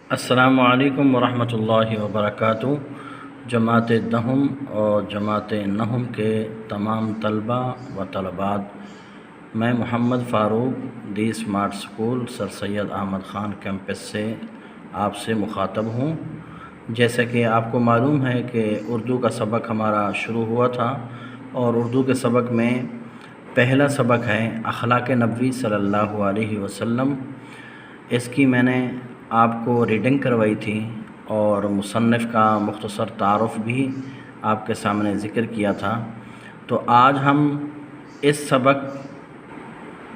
السلام علیکم ورحمۃ اللہ وبرکاتہ۔ جماعت دہم اور جماعت نہم کے تمام طلباء و طلبات، میں محمد فاروق دی اسمارٹ اسکول سر سید احمد خان کیمپس سے آپ سے مخاطب ہوں۔ جیسا کہ آپ کو معلوم ہے کہ اردو کا سبق ہمارا شروع ہوا تھا، اور اردو کے سبق میں پہلا سبق ہے اخلاق نبوی صلی اللہ علیہ وسلم۔ اس کی میں نے آپ کو ریڈنگ کروائی تھی اور مصنف کا مختصر تعارف بھی آپ کے سامنے ذکر کیا تھا۔ تو آج ہم اس سبق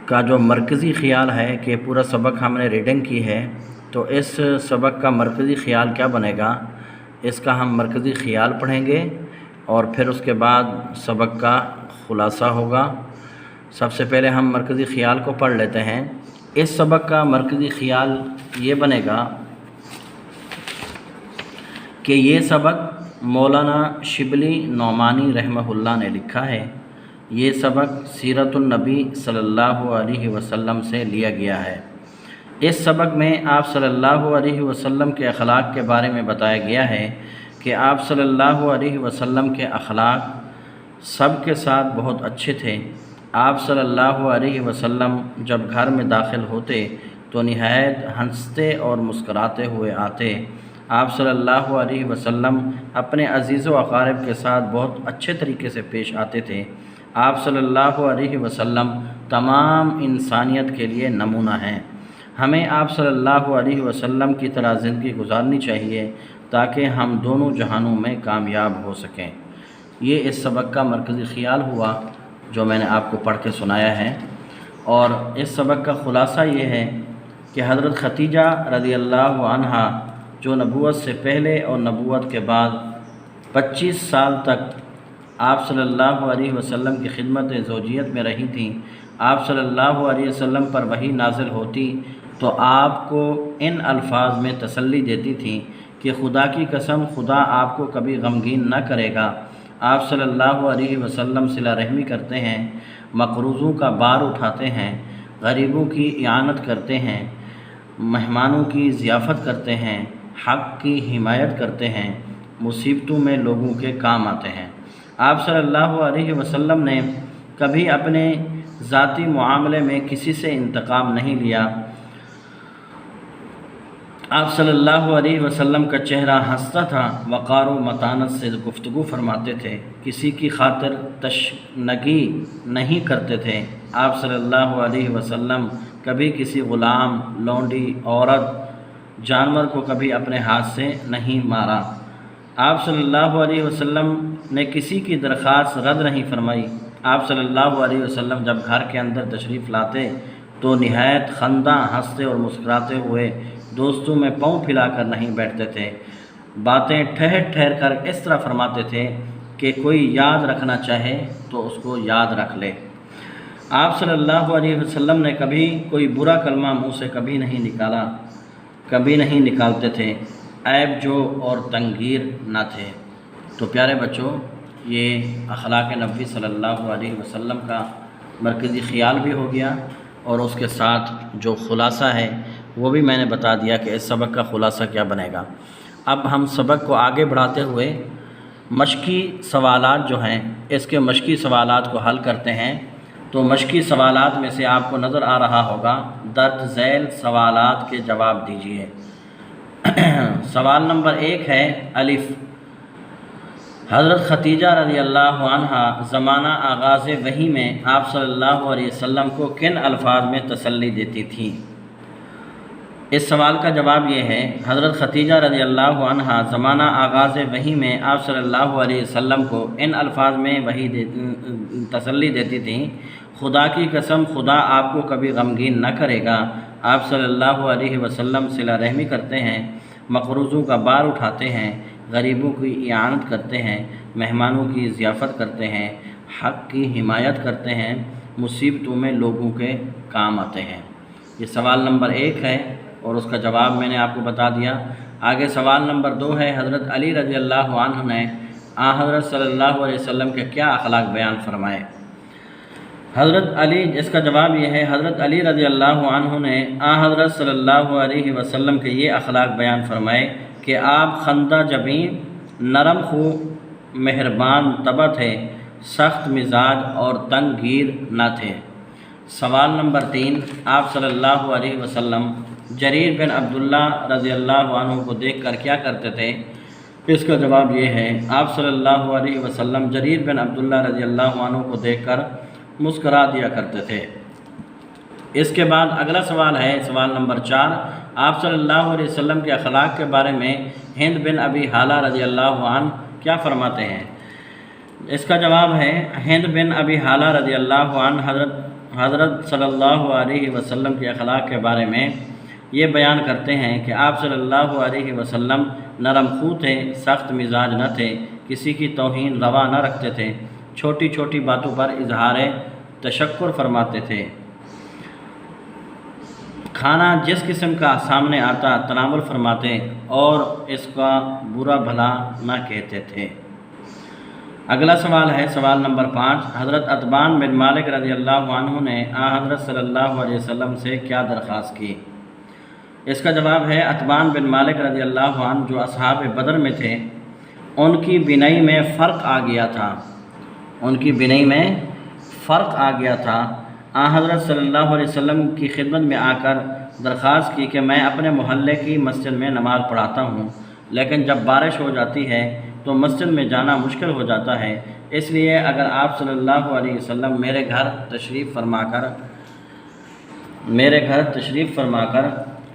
کا جو مرکزی خیال ہے کہ پورا سبق ہم نے ریڈنگ کی ہے، تو اس سبق کا مرکزی خیال کیا بنے گا، اس کا ہم مرکزی خیال پڑھیں گے، اور پھر اس کے بعد سبق کا خلاصہ ہوگا۔ سب سے پہلے ہم مرکزی خیال کو پڑھ لیتے ہیں۔ اس سبق کا مرکزی خیال یہ بنے گا کہ یہ سبق مولانا شبلی نعمانی رحمہ اللہ نے لکھا ہے۔ یہ سبق سیرت النبی صلی اللہ علیہ وسلم سے لیا گیا ہے۔ اس سبق میں آپ صلی اللہ علیہ وسلم کے اخلاق کے بارے میں بتایا گیا ہے کہ آپ صلی اللہ علیہ وسلم کے اخلاق سب کے ساتھ بہت اچھے تھے۔ آپ صلی اللہ علیہ وسلم جب گھر میں داخل ہوتے تو نہایت ہنستے اور مسکراتے ہوئے آتے۔ آپ صلی اللہ علیہ وسلم اپنے عزیز و اقارب کے ساتھ بہت اچھے طریقے سے پیش آتے تھے۔ آپ صلی اللہ علیہ وسلم تمام انسانیت کے لیے نمونہ ہیں۔ ہمیں آپ صلی اللہ علیہ وسلم کی طرح زندگی گزارنی چاہیے تاکہ ہم دونوں جہانوں میں کامیاب ہو سکیں۔ یہ اس سبق کا مرکزی خیال ہوا جو میں نے آپ کو پڑھ کے سنایا ہے۔ اور اس سبق کا خلاصہ یہ ہے کہ حضرت ختیجہ رضی اللہ عنہا جو نبوت سے پہلے اور نبوت کے بعد 25 سال تک آپ صلی اللہ علیہ وسلم کی خدمت زوجیت میں رہی تھیں، آپ صلی اللہ علیہ وسلم پر وحی نازل ہوتی تو آپ کو ان الفاظ میں تسلی دیتی تھیں کہ خدا کی قسم، خدا آپ کو کبھی غمگین نہ کرے گا۔ آپ صلی اللہ علیہ وسلم صلہ رحمی کرتے ہیں، مقروضوں کا بار اٹھاتے ہیں، غریبوں کی اعانت کرتے ہیں، مہمانوں کی ضیافت کرتے ہیں، حق کی حمایت کرتے ہیں، مصیبتوں میں لوگوں کے کام آتے ہیں۔ آپ صلی اللہ علیہ وسلم نے کبھی اپنے ذاتی معاملے میں کسی سے انتقام نہیں لیا۔ آپ صلی اللہ علیہ وسلم کا چہرہ ہنستا تھا، وقار و متانت سے گفتگو فرماتے تھے، کسی کی خاطر تشنگی نہیں کرتے تھے۔ آپ صلی اللہ علیہ وسلم کبھی کسی غلام، لونڈی، عورت، جانور کو کبھی اپنے ہاتھ سے نہیں مارا۔ آپ صلی اللہ علیہ وسلم نے کسی کی درخواست رد نہیں فرمائی۔ آپ صلی اللہ علیہ وسلم جب گھر کے اندر تشریف لاتے تو نہایت خنداں، ہنستے اور مسکراتے ہوئے دوستوں میں پاؤں پھیلا کر نہیں بیٹھتے تھے۔ باتیں ٹھہر ٹھہر کر اس طرح فرماتے تھے کہ کوئی یاد رکھنا چاہے تو اس کو یاد رکھ لے۔ آپ صلی اللہ علیہ وسلم نے کبھی کوئی برا کلمہ منہ سے کبھی نہیں نکالتے تھے، عیب جو اور تنگیر نہ تھے۔ تو پیارے بچوں، یہ اخلاق نبوی صلی اللہ علیہ وسلم کا مرکزی خیال بھی ہو گیا، اور اس کے ساتھ جو خلاصہ ہے وہ بھی میں نے بتا دیا کہ اس سبق کا خلاصہ کیا بنے گا۔ اب ہم سبق کو آگے بڑھاتے ہوئے مشقی سوالات جو ہیں، اس کے مشقی سوالات کو حل کرتے ہیں۔ تو مشقی سوالات میں سے آپ کو نظر آ رہا ہوگا، درج ذیل سوالات کے جواب دیجیے۔ سوال نمبر 1 ہے الف، حضرت ختیجہ رضی اللہ عنہا زمانہ آغاز وحی میں آپ صلی اللہ علیہ وسلم کو کن الفاظ میں تسلی دیتی تھیں؟ اس سوال کا جواب یہ ہے، حضرت ختیجہ رضی اللہ عنہا زمانہ آغاز وحی میں آپ صلی اللہ علیہ وسلم کو ان الفاظ میں تسلی دیتی تھیں: خدا کی قسم، خدا آپ کو کبھی غمگین نہ کرے گا۔ آپ صلی اللہ علیہ وسلم صلہ رحمی کرتے ہیں، مقروضوں کا بار اٹھاتے ہیں، غریبوں کی اعانت کرتے ہیں، مہمانوں کی ضیافت کرتے ہیں، حق کی حمایت کرتے ہیں، مصیبتوں میں لوگوں کے کام آتے ہیں۔ یہ سوال نمبر 1 ہے، اور اس کا جواب میں نے آپ کو بتا دیا۔ آگے سوال نمبر 2 ہے، حضرت علی رضی اللہ عنہ نے حضرت صلی اللہ علیہ وسلم کے کیا اخلاق بیان فرمائے؟ حضرت علی، اس کا جواب یہ ہے، حضرت علی رضی اللہ عنہ نے حضرت صلی اللہ علیہ وسلم کے یہ اخلاق بیان فرمائے کہ آپ خندہ جبیں، نرم خو، مہربان طبع تھے، سخت مزاج اور تنگ گیر نہ تھے۔ سوال نمبر 3، آپ صلی اللہ علیہ وسلم جریر بن عبداللہ رضی اللہ عنہ کو دیکھ کر کیا کرتے تھے؟ اس کا جواب یہ ہے، آپ صلی اللہ علیہ وسلم جریر بن عبداللہ رضی اللہ عنہ کو دیکھ کر مسکرا دیا کرتے تھے۔ اس کے بعد اگلا سوال ہے، سوال نمبر 4، آپ صلی اللہ علیہ وسلم کے اخلاق کے بارے میں ہند بن ابی حالہ رضی اللہ عنہ کیا فرماتے ہیں؟ اس کا جواب ہے، ہند بن ابی حالہ رضی اللہ عنہ حضرت صلی اللہ علیہ وسلم کے اخلاق کے بارے میں یہ بیان کرتے ہیں کہ آپ صلی اللہ علیہ وسلم نرم خو تھے، سخت مزاج نہ تھے، کسی کی توہین روا نہ رکھتے تھے، چھوٹی چھوٹی باتوں پر اظہار تشکر فرماتے تھے، کھانا جس قسم کا سامنے آتا تناول فرماتے اور اس کا برا بھلا نہ کہتے تھے۔ اگلا سوال ہے، سوال نمبر 5، حضرت عتبان بن مالک رضی اللہ عنہ نے حضرت صلی اللہ علیہ وسلم سے کیا درخواست کی؟ اس کا جواب ہے، عتبان بن مالک رضی اللہ عنہ جو اصحاب بدر میں تھے، ان کی بینائی میں فرق آ گیا تھا، ان کی بینائی میں فرق آ گیا تھا۔ حضرت صلی اللہ علیہ وسلم کی خدمت میں آ کر درخواست کی کہ میں اپنے محلے کی مسجد میں نماز پڑھاتا ہوں، لیکن جب بارش ہو جاتی ہے تو مسجد میں جانا مشکل ہو جاتا ہے، اس لیے اگر آپ صلی اللہ علیہ وسلم میرے گھر تشریف فرما کر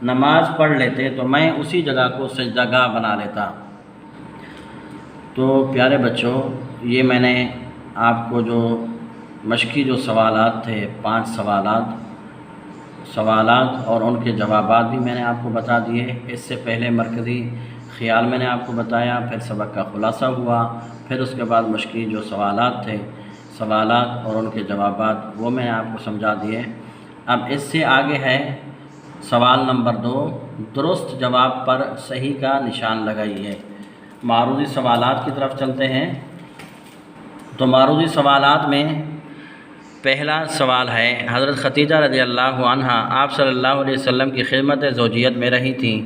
نماز پڑھ لیتے تو میں اسی جگہ کو سجدہ گاہ بنا لیتا۔ تو پیارے بچوں، یہ میں نے آپ کو جو مشقی جو سوالات تھے، 5 سوالات اور ان کے جوابات بھی میں نے آپ کو بتا دیے۔ اس سے پہلے مرکزی خیال میں نے آپ کو بتایا، پھر سبق کا خلاصہ ہوا، پھر اس کے بعد مشقی جو سوالات تھے، سوالات اور ان کے جوابات وہ میں نے آپ کو سمجھا دیے۔ اب اس سے آگے ہے سوال نمبر 2، درست جواب پر صحیح کا نشان لگائیے۔ معروضی سوالات کی طرف چلتے ہیں۔ تو معروضی سوالات میں پہلا سوال ہے، حضرت خدیجہ رضی اللہ عنہا آپ صلی اللہ علیہ وسلم کی خدمت زوجیت میں رہی تھیں۔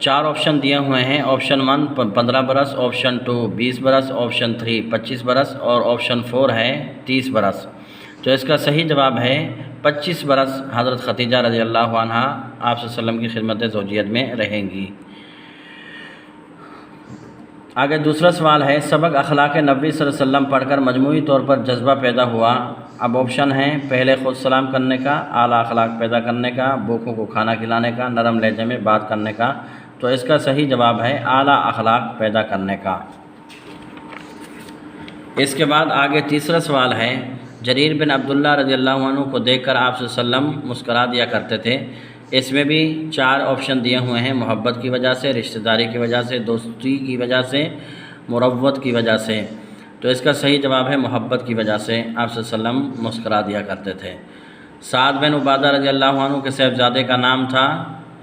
4 آپشن دیے ہوئے ہیں، آپشن 1 15 برس، آپشن 2 20 برس، آپشن 3 25 برس اور آپشن 4 ہے 30 برس۔ تو اس کا صحیح جواب ہے 25 برس حضرت خدیجہ رضی اللہ عنہا آپ صلی اللہ علیہ وسلم کی خدمت زوجیت میں رہیں گی۔ آگے دوسرا سوال ہے، سبق اخلاق نبی صلی اللہ علیہ وسلم پڑھ کر مجموعی طور پر جذبہ پیدا ہوا۔ اب آپشن ہیں، پہلے خود سلام کرنے کا، اعلیٰ اخلاق پیدا کرنے کا، بھوکوں کو کھانا کھلانے کا، نرم لہجے میں بات کرنے کا۔ تو اس کا صحیح جواب ہے اعلیٰ اخلاق پیدا کرنے کا۔ اس کے بعد آگے تیسرا سوال ہے، جریر بن عبداللہ رضی اللہ عنہ کو دیکھ کر آپ صلی اللہ علیہ وسلم مسکرا دیا کرتے تھے۔ اس میں بھی 4 آپشن دیے ہوئے ہیں، محبت کی وجہ سے، رشتہ داری کی وجہ سے، دوستی کی وجہ سے، مروت کی وجہ سے۔ تو اس کا صحیح جواب ہے محبت کی وجہ سے آپ صلی اللہ علیہ وسلم مسکرا دیا کرتے تھے۔ سعد بن عبادہ رضی اللہ عنہ کے صاحبزادے کا نام تھا،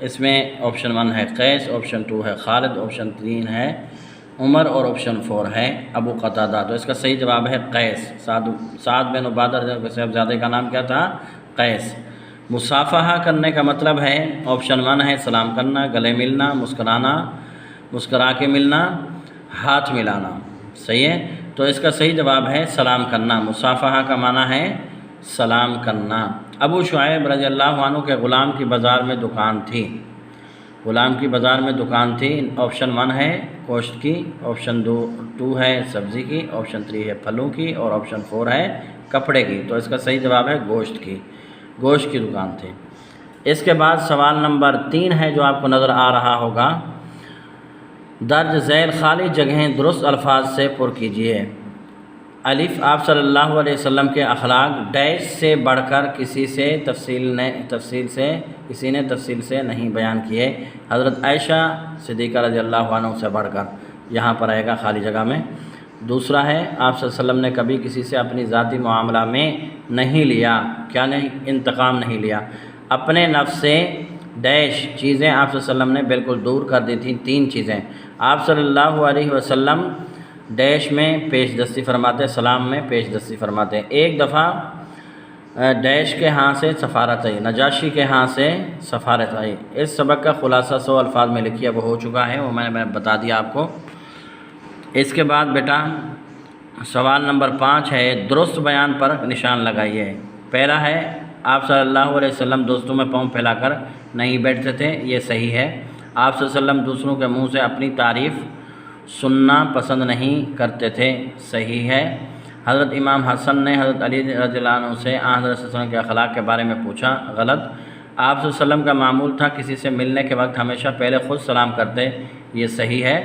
اس میں آپشن 1 ہے قیس، آپشن 2 ہے خالد، آپشن 3 ہے عمر اور آپشن 4 ہے ابو قتادہ۔ تو اس کا صحیح جواب ہے قیس۔ سعد بن عبادہ رضی اللہ عنہ کے صاحبزادے کا نام کیا تھا؟ قیس۔ مصافحہ کرنے کا مطلب ہے، آپشن 1 ہے سلام کرنا، گلے ملنا، مسکرانا، مسکرا کے ملنا، ہاتھ ملانا۔ صحیح ہے، تو اس کا صحیح جواب ہے سلام کرنا۔ مصافحہ کا معنی ہے سلام کرنا۔ ابو شعیب رضی اللہ عنہ کے غلام کی بازار میں دکان تھی، غلام کی بازار میں دکان تھی۔ آپشن 1 ہے گوشت کی، آپشن 2 ہے سبزی کی، آپشن 3 ہے پھلوں کی اور آپشن 4 ہے کپڑے کی۔ تو اس کا صحیح جواب ہے گوشت کی، گوشت کی دکان تھی۔ اس کے بعد سوال نمبر 3 ہے جو آپ کو نظر آ رہا ہوگا، درج ذیل خالی جگہیں درست الفاظ سے پر کیجیے۔ الف، آپ صلی اللہ علیہ وسلم کے اخلاق ڈیش سے بڑھ کر کسی نے تفصیل سے نہیں بیان کیے، حضرت عائشہ صدیقہ رضی اللہ عنہ سے بڑھ کر، یہاں پر آئے گا خالی جگہ میں۔ دوسرا ہے، آپ صلی اللہ علیہ وسلم نے کبھی کسی سے اپنی ذاتی معاملہ میں نہیں لیا، کیا نہیں؟ انتقام نہیں لیا۔ اپنے نفس سے ڈیش چیزیں آپ صلی اللہ علیہ وسلم نے بالکل دور کر دی تھیں، 3 چیزیں۔ آپ صلی اللہ علیہ وسلم ڈیش میں پیش دستی فرماتے، سلام میں پیش دستی فرماتے۔ ایک دفعہ ڈیش کے ہاں سے سفارت آئی، نجاشی کے ہاں سے سفارت آئی۔ اس سبق کا خلاصہ 100 الفاظ میں لکھیا وہ ہو چکا ہے، وہ میں نے بتا دیا آپ کو۔ اس کے بعد بیٹا سوال نمبر 5 ہے، درست بیان پر نشان لگائیے۔ پہلا ہے آپ صلی اللہ علیہ وسلم دوستوں میں پاؤں پھیلا کر نہیں بیٹھتے تھے، یہ صحیح ہے۔ آپ صلی اللہ علیہ وسلم دوسروں کے منہ سے اپنی تعریف سننا پسند نہیں کرتے تھے، صحیح ہے۔ حضرت امام حسن نے حضرت علی رضی اللہ عنہ سے حضرت صلی اللہ علیہ وسلم کے اخلاق کے بارے میں پوچھا، غلط۔ آپ صلی اللہ علیہ وسلم کا معمول تھا کسی سے ملنے کے وقت ہمیشہ پہلے خود سلام کرتے، یہ صحیح ہے۔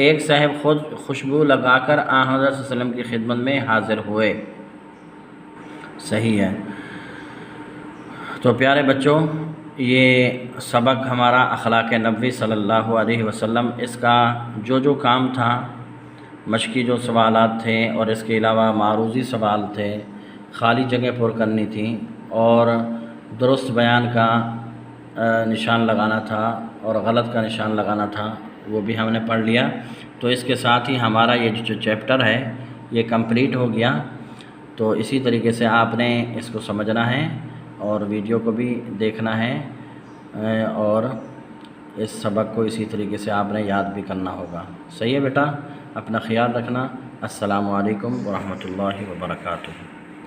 ایک صاحب خود خوشبو لگا کر حضرت صلی اللہ علیہ وسلم کی خدمت میں حاضر ہوئے، صحیح ہے۔ تو پیارے بچوں، یہ سبق ہمارا اخلاق نبوی صلی اللہ علیہ وسلم، اس کا جو کام تھا، مشقی جو سوالات تھے اور اس کے علاوہ معروضی سوال تھے، خالی جگہ پر کرنی تھی اور درست بیان کا نشان لگانا تھا اور غلط کا نشان لگانا تھا، وہ بھی ہم نے پڑھ لیا۔ تو اس کے ساتھ ہی ہمارا یہ جو چیپٹر ہے یہ کمپلیٹ ہو گیا۔ تو اسی طریقے سے آپ نے اس کو سمجھنا ہے اور ویڈیو کو بھی دیکھنا ہے اور اس سبق کو اسی طریقے سے آپ نے یاد بھی کرنا ہوگا، صحیح ہے بیٹا؟ اپنا خیال رکھنا۔ السلام علیکم ورحمۃ اللہ وبرکاتہ۔